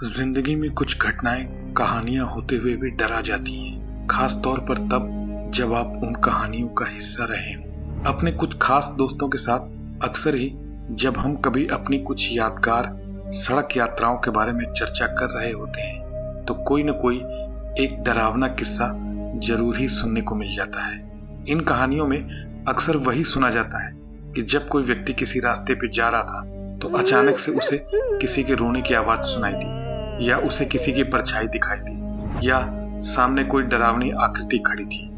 जिंदगी में कुछ घटनाएं कहानियां होते हुए भी डरा जाती हैं, खास तौर पर तब जब आप उन कहानियों का हिस्सा रहे हों। अपने कुछ खास दोस्तों के साथ अक्सर ही जब हम कभी अपनी कुछ यादगार सड़क यात्राओं के बारे में चर्चा कर रहे होते हैं तो कोई न कोई एक डरावना किस्सा जरूर ही सुनने को मिल जाता है। इन कहानियों में अक्सर वही सुना जाता है कि जब कोई व्यक्ति किसी रास्ते पर जा रहा था तो अचानक से उसे किसी के रोने की आवाज सुनाई दी, या उसे किसी की परछाई दिखाई दी, या सामने कोई डरावनी आकृति खड़ी थी।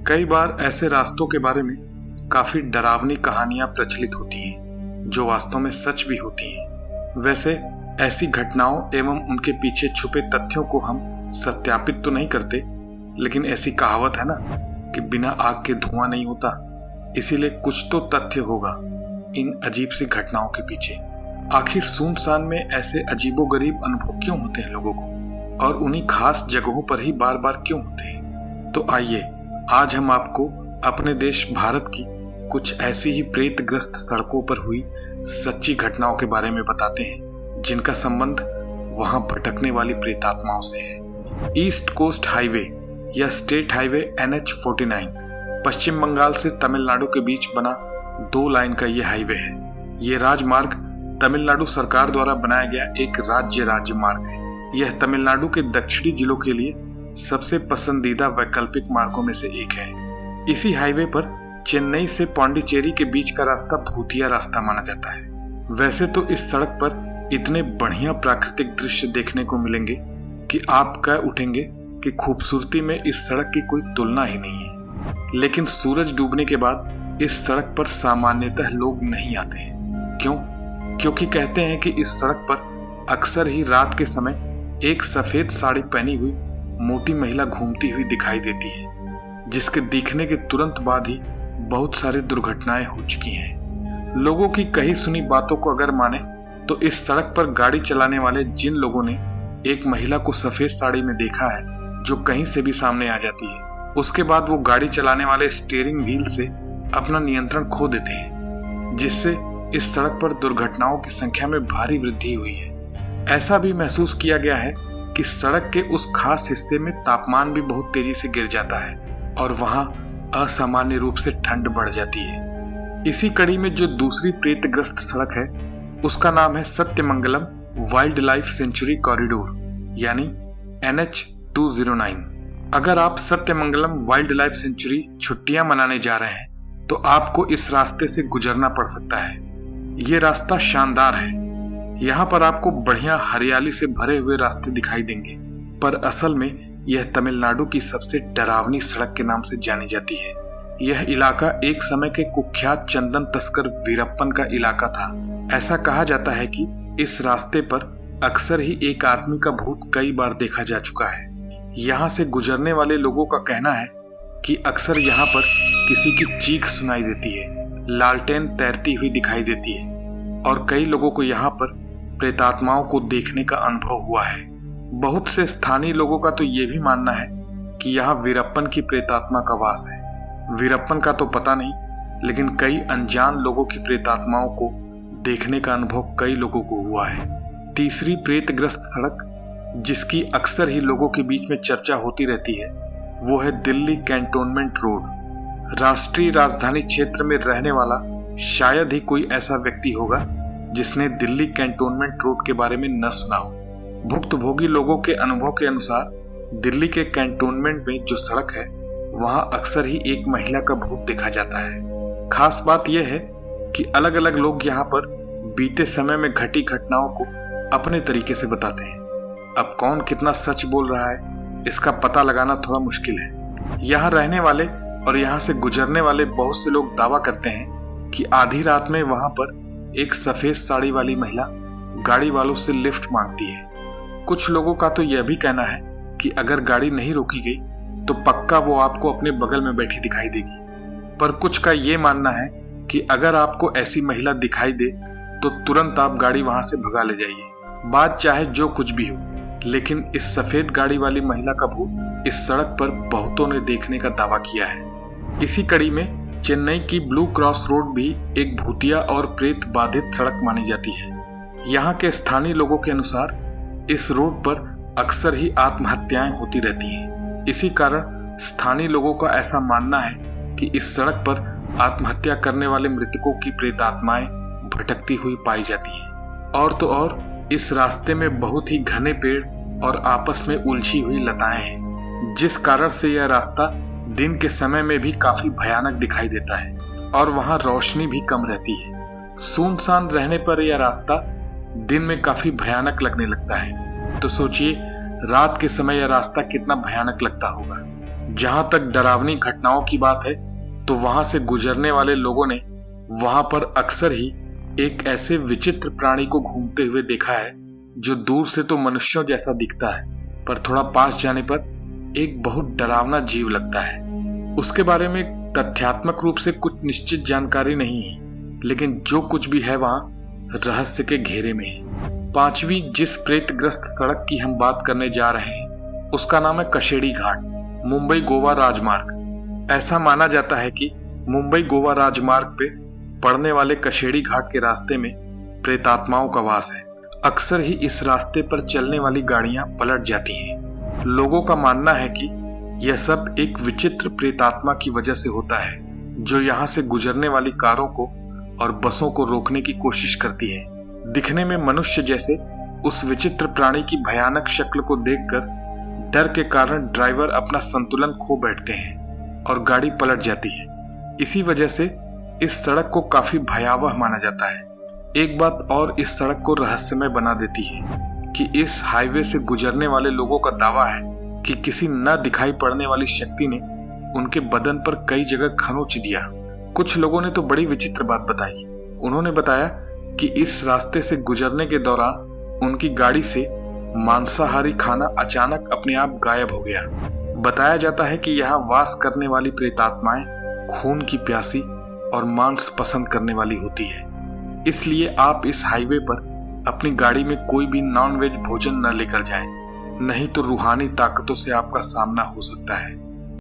कई बार ऐसे रास्तों के बारे में काफी डरावनी कहानियां प्रचलित होती हैं जो वास्तव में सच भी होती हैं। वैसे ऐसी घटनाओं एवं उनके पीछे छुपे तथ्यों को हम सत्यापित तो नहीं करते, लेकिन ऐसी कहावत है ना कि बिना आग के धुआं नहीं होता, इसीलिए कुछ तो तथ्य होगा इन अजीब सी घटनाओं के पीछे। आखिर सुनसान में ऐसे अजीबोगरीब अनुभव क्यों होते हैं लोगों को, और उन्हीं खास जगहों पर ही बार बार क्यों होते हैं? तो आइए आज हम आपको अपने देश भारत की कुछ ऐसी ही प्रेतग्रस्त सड़कों पर हुई सच्ची घटनाओं के बारे में बताते हैं जिनका संबंध वहां भटकने वाली प्रेतात्माओं से है। ईस्ट कोस्ट हाईवे या स्टेट हाईवे NH-49 पश्चिम बंगाल से तमिलनाडु के बीच बना 2 लाइन का यह हाईवे है। यह राजमार्ग तमिलनाडु सरकार द्वारा बनाया गया एक राज्य मार्ग है। यह तमिलनाडु के दक्षिणी जिलों के लिए सबसे पसंदीदा वैकल्पिक मार्गों में से एक है। इसी हाईवे पर चेन्नई से पौंडीचेरी के बीच का रास्ता भूतिया रास्ता माना जाता है। वैसे तो इस सड़क पर इतने बढ़िया प्राकृतिक दृश्य देखने को मिलेंगे कि आप कह उठेंगे कि खूबसूरती में इस सड़क की कोई तुलना ही नहीं है। लेकिन सूरज डूबने के बाद इस सड़क पर सामान्यतः लोग नहीं आते हैं। क्यों? क्योंकि कहते हैं कि इस सड़क पर अक्सर ही रात के समय एक सफेद साड़ी पहनी हुई मोटी महिला घूमती हुई दिखाई देती है, जिसके दिखने के तुरंत बाद ही बहुत सारी दुर्घटनाएं हो चुकी हैं। लोगों की कही सुनी बातों को अगर माने तो इस सड़क पर गाड़ी चलाने वाले जिन लोगों ने एक महिला को सफेद साड़ी में देखा है जो कहीं से भी सामने आ जाती है, उसके बाद वो गाड़ी चलाने वाले स्टीयरिंग व्हील से अपना नियंत्रण खो देते हैं, जिससे इस सड़क पर दुर्घटनाओं की संख्या में भारी वृद्धि हुई है। ऐसा भी महसूस किया गया है कि सड़क के उस खास हिस्से में तापमान भी बहुत तेजी से गिर जाता है और वहां असामान्य रूप से ठंड बढ़ जाती है। इसी कड़ी में जो दूसरी प्रेतग्रस्त सड़क है उसका नाम है Sathyamangalam wild life sanctuary corridor यानी NH-209। अगर आप सत्यमंगलम वाइल्ड लाइफ सेंचुरी छुट्टियां मनाने जा रहे हैं तो आपको इस रास्ते से गुजरना पड़ सकता है। ये रास्ता शानदार है। यहाँ पर आपको बढ़िया हरियाली से भरे हुए रास्ते दिखाई देंगे, पर असल में यह तमिलनाडु की सबसे डरावनी सड़क के नाम से जानी जाती है। यह इलाका एक समय के कुख्यात चंदन तस्कर वीरप्पन का इलाका था। ऐसा कहा जाता है कि इस रास्ते पर अक्सर ही एक आदमी का भूत कई बार देखा जा चुका है। यहाँ से गुजरने वाले लोगों का कहना है कि अक्सर यहाँ पर किसी की चीख सुनाई देती है, लालटेन तैरती हुई दिखाई देती है, और कई लोगों को यहाँ पर प्रेतात्माओं को देखने का अनुभव हुआ है। बहुत से स्थानीय लोगों का तो ये भी मानना है कि यहाँ वीरप्पन की प्रेतात्मा का वास है। वीरप्पन का तो पता नहीं, लेकिन कई अनजान लोगों की प्रेतात्माओं को देखने का अनुभव कई लोगों को हुआ है। तीसरी प्रेतग्रस्त सड़क जिसकी अक्सर ही लोगों के बीच में चर्चा होती रहती है वो है दिल्ली कैंटोनमेंट रोड। राष्ट्रीय राजधानी क्षेत्र में रहने वाला शायद ही कोई ऐसा व्यक्ति होगा जिसने दिल्ली कैंटोनमेंट रोड के बारे में न सुना हो। भुक्तभोगी लोगों के अनुभव के अनुसार दिल्ली के कैंटोनमेंट में जो सड़क है वहां अक्सर ही एक महिला का भूत देखा जाता है। खास बात यह है कि अलग अलग लोग यहाँ पर बीते समय में घटी घटनाओं को अपने तरीके से बताते हैं। अब कौन कितना सच बोल रहा है इसका पता लगाना थोड़ा मुश्किल है। यहाँ रहने वाले और यहाँ से गुजरने वाले बहुत से लोग दावा करते हैं कि आधी रात में वहां पर एक सफेद साड़ी वाली महिला गाड़ी वालों से लिफ्ट मांगती है। कुछ लोगों का तो यह भी कहना है कि अगर गाड़ी नहीं रोकी गई तो पक्का वो आपको अपने बगल में बैठी दिखाई देगी। पर कुछ का ये मानना है कि अगर आपको ऐसी महिला दिखाई दे तो तुरंत आप गाड़ी वहां से भगा ले जाइए, बात चाहे जो कुछ भी हो, लेकिन इस सफेद गाड़ी वाली महिला का भूत इस सड़क पर बहुतों ने देखने का दावा किया है। इसी कड़ी में चेन्नई की ब्लू क्रॉस रोड भी एक भूतिया और प्रेत बाधित सड़क मानी जाती है। यहाँ के स्थानीय लोगों के अनुसार इस रोड पर अक्सर ही आत्महत्याएं होती रहती हैं। इसी कारण स्थानीय लोगों का ऐसा मानना है कि इस सड़क पर आत्महत्या करने वाले मृतकों की प्रेतात्माएं भटकती हुई पाई जाती हैं। और तो और इस रास्ते में बहुत ही घने पेड़ और आपस में उलझी हुई लताएं हैं, जिस कारण से यह रास्ता दिन के समय में भी काफी भयानक दिखाई देता है और वहां रोशनी भी कम रहती है। सुनसान रहने पर यह रास्ता दिन में काफी भयानक लगने लगता है, तो सोचिए रात के समय यह रास्ता कितना भयानक लगता होगा। जहां तक डरावनी घटनाओं की बात है, तो वहां से गुजरने वाले लोगों ने वहां पर अक्सर ही एक ऐसे विचित्र प्राणी को घूमते हुए देखा है जो दूर से तो मनुष्यों जैसा दिखता है, पर थोड़ा पास जाने पर एक बहुत डरावना जीव लगता है। उसके बारे में तथ्यात्मक रूप से कुछ निश्चित जानकारी नहीं है, लेकिन जो कुछ भी है वहां रहस्य के घेरे में है। पांचवी जिस प्रेतग्रस्त सड़क की हम बात करने जा रहे हैं उसका नाम है कशेड़ी घाट, मुंबई गोवा राजमार्ग। ऐसा माना जाता है कि मुंबई गोवा राजमार्ग पे पड़ने वाले कशेड़ी घाट के रास्ते में प्रेतात्माओं का वास है। अक्सर ही इस रास्ते पर चलने वाली गाड़ियां पलट जाती हैं। लोगों का मानना है कि यह सब एक विचित्र प्रेतात्मा की वजह से होता है, जो यहाँ से गुजरने वाली कारों को और बसों को रोकने की कोशिश करती है। दिखने में मनुष्य जैसे उस विचित्र प्राणी की भयानक शक्ल को देखकर डर के कारण ड्राइवर अपना संतुलन खो बैठते हैं और गाड़ी पलट जाती है। इसी वजह से इस सड़क को काफी भयावह माना जाता है। एक बात और इस सड़क को रहस्यमय बना देती है कि इस हाईवे से गुजरने वाले लोगों का दावा है कि किसी न दिखाई पड़ने वाली शक्ति ने उनके बदन पर कई जगह खरोंच दिया। कुछ लोगों ने तो बड़ी विचित्र बात बताई। उन्होंने बताया कि इस रास्ते से गुजरने के दौरान उनकी गाड़ी से मांसाहारी खाना अचानक अपने आप गायब हो गया। बताया जाता है कि यहाँ वास करने वाली प्रेतात्माएं खून की प्यासी और मांस पसंद करने वाली होती है। इसलिए आप इस हाईवे पर अपनी गाड़ी में कोई भी नॉन वेज भोजन न लेकर जाएं, नहीं तो रूहानी ताकतों से आपका सामना हो सकता है।